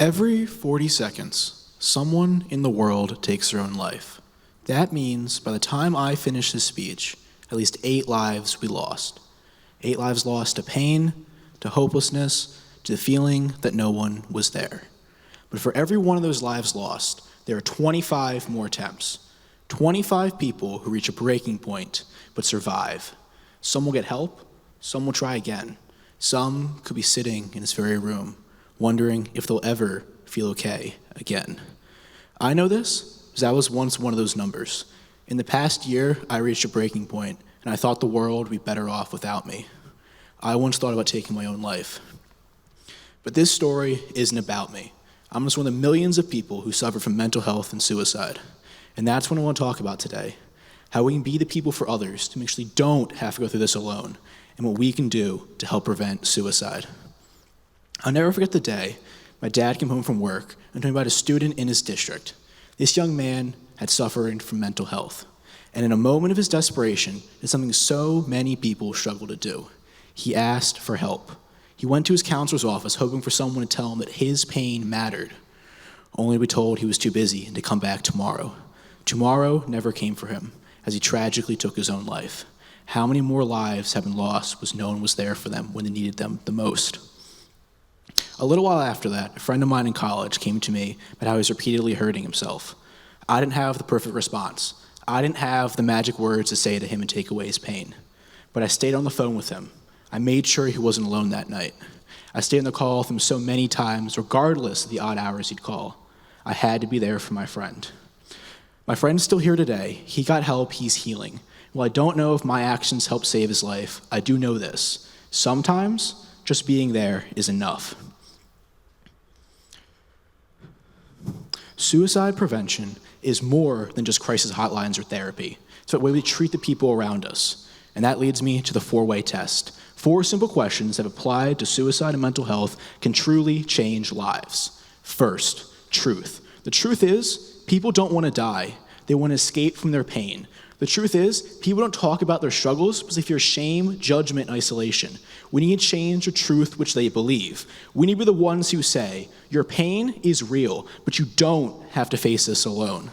Every 40 seconds, someone in the world takes their own life. That means by the time I finish this speech, at least 8 lives we lost. 8 lives lost to pain, to hopelessness, to the feeling that no one was there. But for every one of those lives lost, there are 25 more attempts. 25 people who reach a breaking point but survive. Some will get help, some will try again. Some could be sitting in this very room, wondering if they'll ever feel okay again. I know this because I was once one of those numbers. In the past year, I reached a breaking point, and I thought the world would be better off without me. I once thought about taking my own life. But this story isn't about me. I'm just one of the millions of people who suffer from mental health and suicide. And that's what I want to talk about today. How we can be the people for others to make sure they don't have to go through this alone, and what we can do to help prevent suicide. I'll never forget the day my dad came home from work and told me about a student in his district. This young man had suffered from mental health, and in a moment of his desperation, did something so many people struggle to do. He asked for help. He went to his counselor's office hoping for someone to tell him that his pain mattered, only to be told he was too busy and to come back tomorrow. Tomorrow never came for him, as he tragically took his own life. How many more lives have been lost because no one was there for them when they needed them the most? A little while after that, a friend of mine in college came to me about how he was repeatedly hurting himself. I didn't have the perfect response. I didn't have the magic words to say to him and take away his pain. But I stayed on the phone with him. I made sure he wasn't alone that night. I stayed on the call with him so many times, regardless of the odd hours he'd call. I had to be there for my friend. My friend's still here today. He got help, he's healing. While I don't know if my actions helped save his life, I do know this. Sometimes, just being there is enough. Suicide prevention is more than just crisis hotlines or therapy. It's the way we treat the people around us. And that leads me to the 4-Way Test. 4 simple questions that applied to suicide and mental health can truly change lives. First, truth. The truth is, people don't want to die. They want to escape from their pain. The truth is, people don't talk about their struggles because they fear shame, judgment, and isolation. We need to change the truth which they believe. We need to be the ones who say, your pain is real, but you don't have to face this alone.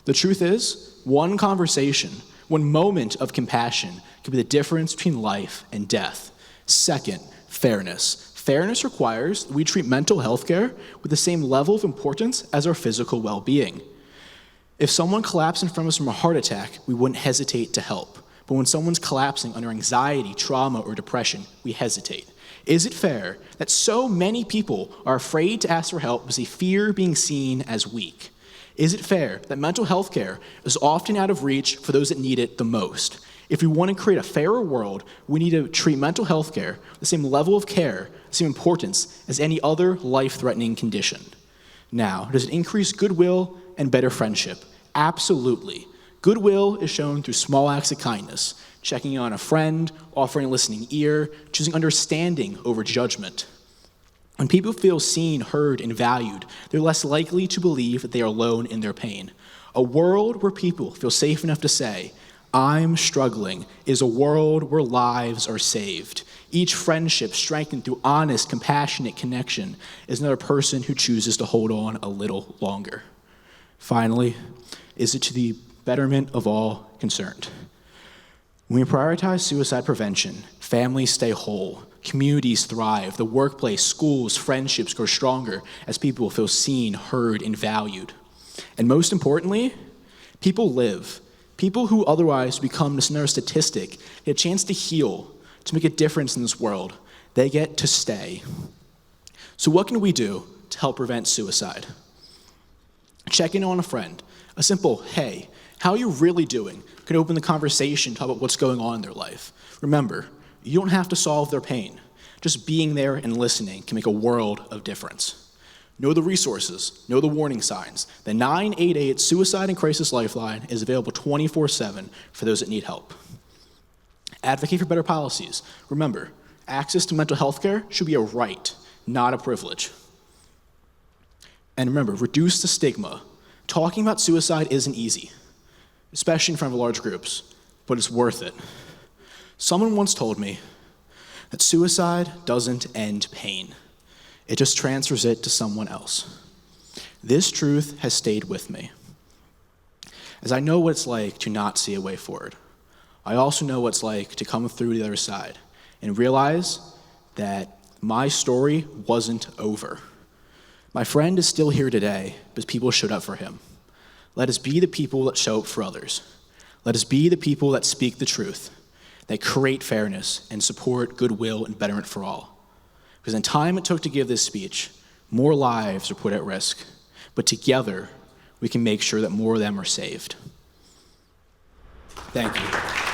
The truth is, one conversation, one moment of compassion can be the difference between life and death. Second, fairness. Fairness requires that we treat mental health care with the same level of importance as our physical well-being. If someone collapsed in front of us from a heart attack, we wouldn't hesitate to help. But when someone's collapsing under anxiety, trauma, or depression, we hesitate. Is it fair that so many people are afraid to ask for help because they fear being seen as weak? Is it fair that mental health care is often out of reach for those that need it the most? If we want to create a fairer world, we need to treat mental health care with the same level of care, the same importance as any other life-threatening condition. Now, does it increase goodwill and better friendship? Absolutely. Goodwill is shown through small acts of kindness, checking on a friend, offering a listening ear, choosing understanding over judgment. When people feel seen, heard, and valued, they're less likely to believe that they are alone in their pain. A world where people feel safe enough to say, I'm struggling, is a world where lives are saved. Each friendship strengthened through honest, compassionate connection is another person who chooses to hold on a little longer. Finally, is it to the betterment of all concerned? When we prioritize suicide prevention, families stay whole, communities thrive, the workplace, schools, friendships grow stronger as people feel seen, heard, and valued. And most importantly, people live. People who otherwise become just another statistic get a chance to heal, to make a difference in this world. They get to stay. So what can we do to help prevent suicide? Check in on a friend. A simple, hey, how are you really doing? Could open the conversation, talk about what's going on in their life. Remember, you don't have to solve their pain. Just being there and listening can make a world of difference. Know the resources, know the warning signs. The 988 Suicide and Crisis Lifeline is available 24/7 for those that need help. Advocate for better policies. Remember, access to mental health care should be a right, not a privilege. And remember, reduce the stigma. Talking about suicide isn't easy, especially in front of large groups, but it's worth it. Someone once told me that suicide doesn't end pain. It just transfers it to someone else. This truth has stayed with me. As I know what it's like to not see a way forward, I also know what it's like to come through the other side and realize that my story wasn't over. My friend is still here today because people showed up for him. Let us be the people that show up for others. Let us be the people that speak the truth, that create fairness and support goodwill and betterment for all. Because in the time it took to give this speech, more lives are put at risk. But together, we can make sure that more of them are saved. Thank you.